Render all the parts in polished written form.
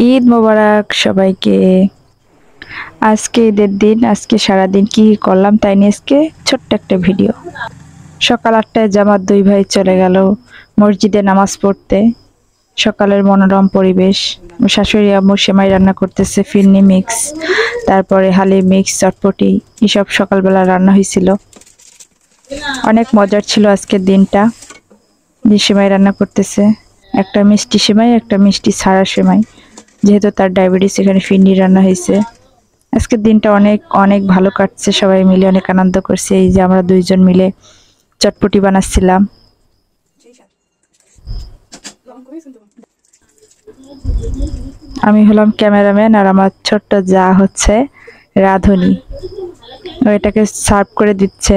ঈদ মোবারক সবাইকে। আজকে ঈদের দিন, আজকে সারাদিন কি করলাম তাই নিয়ে আজকে ছোট্ট একটা ভিডিও। সকাল ৮টায় জামাত দুই ভাই চলে গেল মসজিদে নামাজ পড়তে। সকালের মনোরম পরিবেশ। শাশুড়ি আম্মু সেমাই রান্না করতেছে, ফিরনি মিক্স, তারপরে হালিম মিক্স, চটপটি, এসব সকালবেলা রান্না হয়েছিল। অনেক মজার ছিল আজকের দিনটা। যে সেমাই রান্না করতেছে, একটা মিষ্টি সেমাই, একটা মিষ্টি ছাড়া সেমাই, যেহেতু তার ডায়াবেটিস। এখানে ফিরনি রান্না হয়েছে। আজকের দিনটা অনেক অনেক ভালো কাটছে, সবাই মিলে অনেক আনন্দ করছে। এই যে আমরা দুইজন মিলে চটপটি বানাচ্ছিলাম। আমি হলাম ক্যামেরাম্যান আর আমার ছোট্ট যা হচ্ছে রাঁধুনি, ও এটাকে সার্ভ করে দিচ্ছে।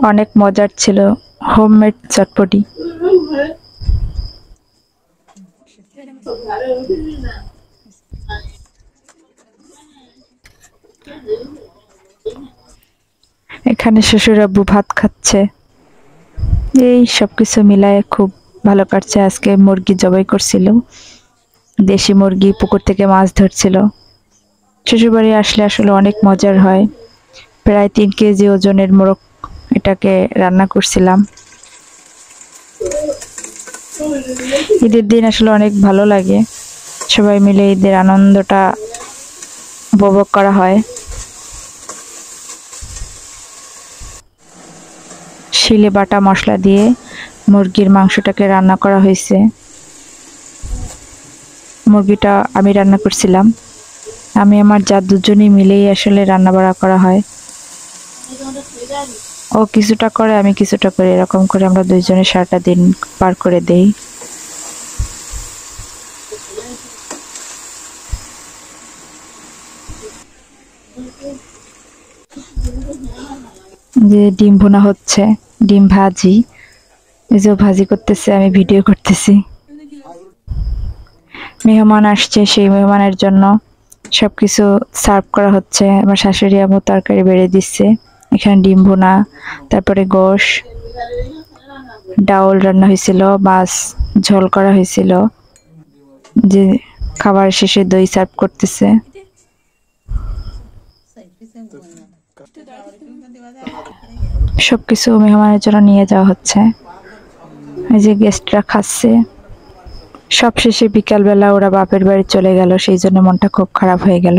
অনেক মজার ছিল, হোমমেড চটপটি। এখানে শ্বশুর আব্বু ভাত খাচ্ছে। এই সবকিছু মিলায় খুব ভালো কাটছে। আজকে মুরগি জবাই করছিল, দেশি মুরগি, পুকুর থেকে মাছ ধরছিল। শ্বশুরবাড়ি আসলে আসলে অনেক মজার হয়। প্রায় ৩ কেজি ওজনের মোরগ এটাকে রান্না করছিলাম। ঈদের দিন আসলে অনেক ভালো লাগে, সবাই মিলে ঈদের আনন্দটা উপভোগ করা হয়। শিলে বাটা মশলা দিয়ে মুরগির মাংসটাকে রান্না করা হয়েছে। মুরগিটা আমি রান্না করছিলাম। আমি আমার যা দুজনেই মিলেই আসলে রান্না বাড়া করা হয়। ও কিছুটা করে, আমি কিছুটা করি, এরকম করে আমরা দুইজনে সারাটা দিন পার করে দেই। যে ডিম ভুনা হচ্ছে, ডিম ভাজি, এই যে ভাজি করতেছে, আমি ভিডিও করতেছি। মেহমান আসছে, সেই মেহমানের জন্য সবকিছু সার্ভ করা হচ্ছে। আমার শাশুড়ি আম্মু তরকারি বেড়ে দিচ্ছে। এখানে ডিম ভুনা, তারপরে গোশ, ডাউল রান্না হয়েছিল, মাছ ঝোল করা হয়েছিল। যে খাবার শেষে দই সার্ভ করতেছে। সবকিছু মেহমানের জন্য নিয়ে যাওয়া হচ্ছে। এই যে গেস্টরা খাচ্ছে। সবশেষে বিকালবেলা ওরা বাপের বাড়ি চলে গেল, সেই জন্য মনটা খুব খারাপ হয়ে গেল।